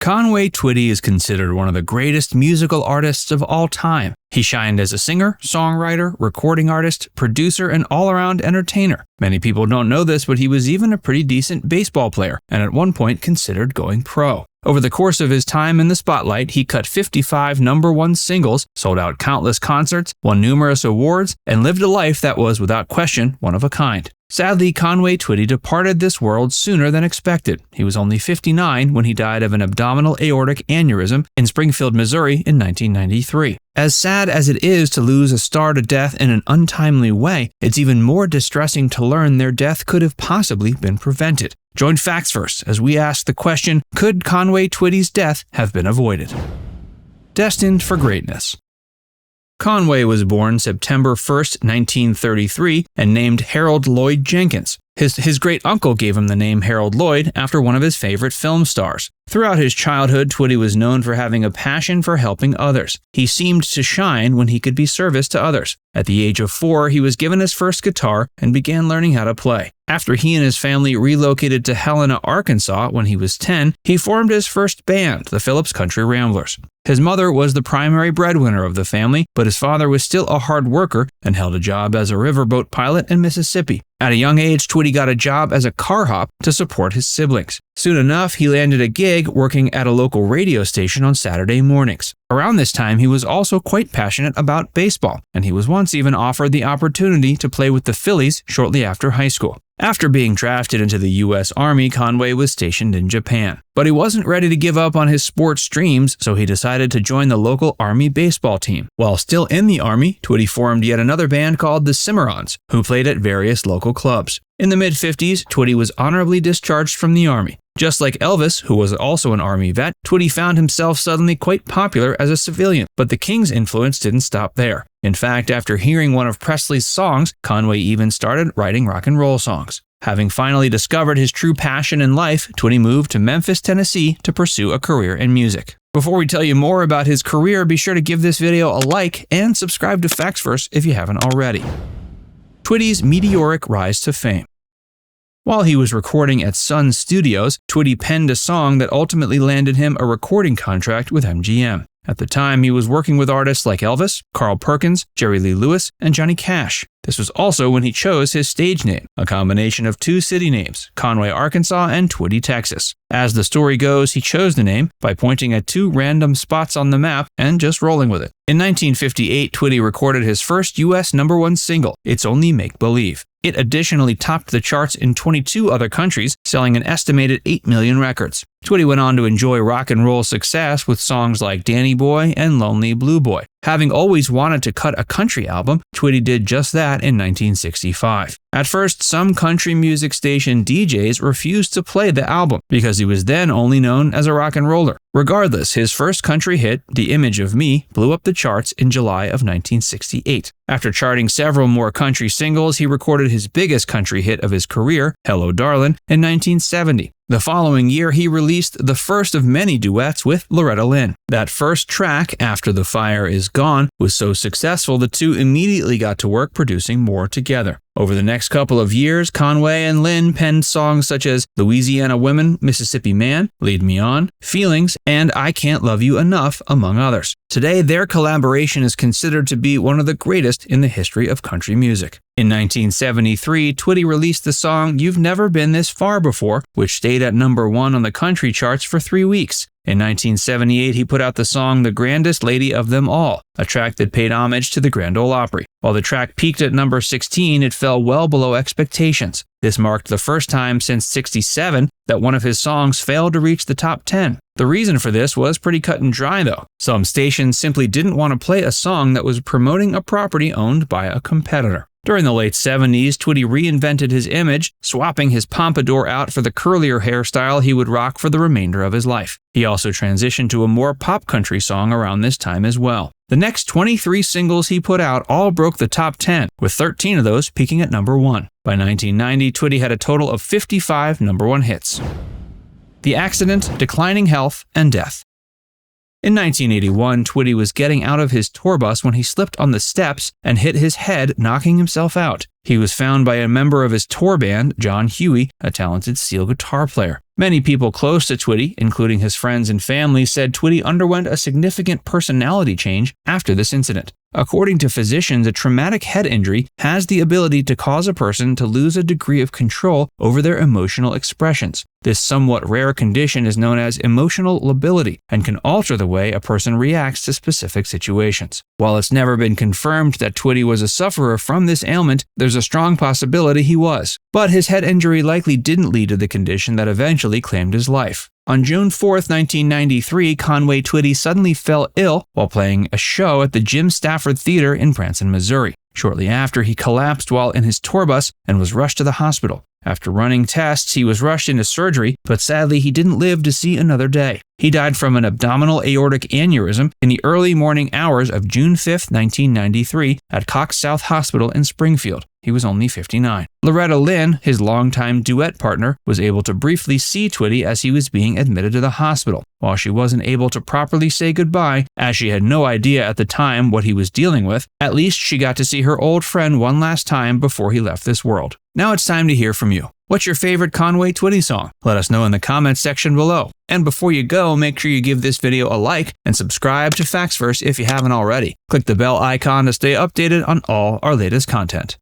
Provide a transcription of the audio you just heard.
Conway Twitty is considered one of the greatest musical artists of all time. He shined as a singer, songwriter, recording artist, producer, and all-around entertainer. Many people don't know this, but he was even a pretty decent baseball player, and at one point considered going pro. Over the course of his time in the spotlight, he cut 55 #1 singles, sold out countless concerts, won numerous awards, and lived a life that was, without question, one of a kind. Sadly, Conway Twitty departed this world sooner than expected. He was only 59 when he died of an abdominal aortic aneurysm in Springfield, Missouri in 1993. As sad as it is to lose a star to death in an untimely way, it's even more distressing to learn their death could have possibly been prevented. Join Facts First as we ask the question, could Conway Twitty's death have been avoided? Destined for Greatness. Conway was born September 1st, 1933, and named Harold Lloyd Jenkins. His great-uncle gave him the name Harold Lloyd after one of his favorite film stars. Throughout his childhood, Twitty was known for having a passion for helping others. He seemed to shine when he could be service to others. At the age of 4, he was given his first guitar and began learning how to play. After he and his family relocated to Helena, Arkansas when he was 10, he formed his first band, the Phillips Country Ramblers. His mother was the primary breadwinner of the family, but his father was still a hard worker and held a job as a riverboat pilot in Mississippi. At a young age, Twitty got a job as a car hop to support his siblings. Soon enough, he landed a gig working at a local radio station on Saturday mornings. Around this time, he was also quite passionate about baseball, and he was once even offered the opportunity to play with the Phillies shortly after high school. After being drafted into the U.S. Army, Conway was stationed in Japan. But he wasn't ready to give up on his sports dreams, so he decided to join the local Army baseball team. While still in the Army, Twitty formed yet another band called the Cimarrons, who played at various local clubs. In the mid-50s, Twitty was honorably discharged from the Army. Just like Elvis, who was also an Army vet, Twitty found himself suddenly quite popular as a civilian, but the King's influence didn't stop there. In fact, after hearing one of Presley's songs, Conway even started writing rock and roll songs. Having finally discovered his true passion in life, Twitty moved to Memphis, Tennessee to pursue a career in music. Before we tell you more about his career, be sure to give this video a like and subscribe to Facts First if you haven't already. Twitty's meteoric rise to fame. While he was recording at Sun Studios, Twitty penned a song that ultimately landed him a recording contract with MGM. At the time, he was working with artists like Elvis, Carl Perkins, Jerry Lee Lewis, and Johnny Cash. This was also when he chose his stage name, a combination of two city names, Conway, Arkansas, and Twitty, Texas. As the story goes, he chose the name by pointing at two random spots on the map and just rolling with it. In 1958, Twitty recorded his first U.S. #1 single, It's Only Make Believe. It additionally topped the charts in 22 other countries, selling an estimated 8 million records. Twitty went on to enjoy rock and roll success with songs like Danny Boy and Lonely Blue Boy. Having always wanted to cut a country album, Twitty did just that in 1965. At first, some country music station DJs refused to play the album because he was then only known as a rock and roller. Regardless, his first country hit, The Image of Me, blew up the charts in July of 1968. After charting several more country singles, he recorded his biggest country hit of his career, Hello Darlin', in 1970. The following year, he released the first of many duets with Loretta Lynn. That first track, After the Fire Is Gone, was so successful the two immediately got to work producing more together. Over the next couple of years, Conway and Lynn penned songs such as Louisiana Women, Mississippi Man, Lead Me On, Feelings, and I Can't Love You Enough, among others. Today, their collaboration is considered to be one of the greatest in the history of country music. In 1973, Twitty released the song You've Never Been This Far Before, which stayed at #1 on the country charts for 3 weeks. In 1978, he put out the song The Grandest Lady of Them All, a track that paid homage to the Grand Ole Opry. While the track peaked at number 16, it fell well below expectations. This marked the first time since '67 that one of his songs failed to reach the top 10. The reason for this was pretty cut and dry, though. Some stations simply didn't want to play a song that was promoting a property owned by a competitor. During the late 70s, Twitty reinvented his image, swapping his pompadour out for the curlier hairstyle he would rock for the remainder of his life. He also transitioned to a more pop country song around this time as well. The next 23 singles he put out all broke the top 10, with 13 of those peaking at #1. By 1990, Twitty had a total of 55 #1 hits. The Accident, Declining Health, and Death. In 1981, Twitty was getting out of his tour bus when he slipped on the steps and hit his head, knocking himself out. He was found by a member of his tour band, John Huey, a talented steel guitar player. Many people close to Twitty, including his friends and family, said Twitty underwent a significant personality change after this incident. According to physicians, a traumatic head injury has the ability to cause a person to lose a degree of control over their emotional expressions. This somewhat rare condition is known as emotional lability and can alter the way a person reacts to specific situations. While it's never been confirmed that Twitty was a sufferer from this ailment, there's a strong possibility he was. But his head injury likely didn't lead to the condition that eventually claimed his life. On June 4, 1993, Conway Twitty suddenly fell ill while playing a show at the Jim Stafford Theater in Branson, Missouri. Shortly after, he collapsed while in his tour bus and was rushed to the hospital. After running tests, he was rushed into surgery, but sadly he didn't live to see another day. He died from an abdominal aortic aneurysm in the early morning hours of June 5, 1993, at Cox South Hospital in Springfield. He was only 59. Loretta Lynn, his longtime duet partner, was able to briefly see Twitty as he was being admitted to the hospital. While she wasn't able to properly say goodbye, as she had no idea at the time what he was dealing with, at least she got to see her old friend one last time before he left this world. Now it's time to hear from you. What's your favorite Conway Twitty song? Let us know in the comments section below. And before you go, make sure you give this video a like and subscribe to Factsverse if you haven't already. Click the bell icon to stay updated on all our latest content.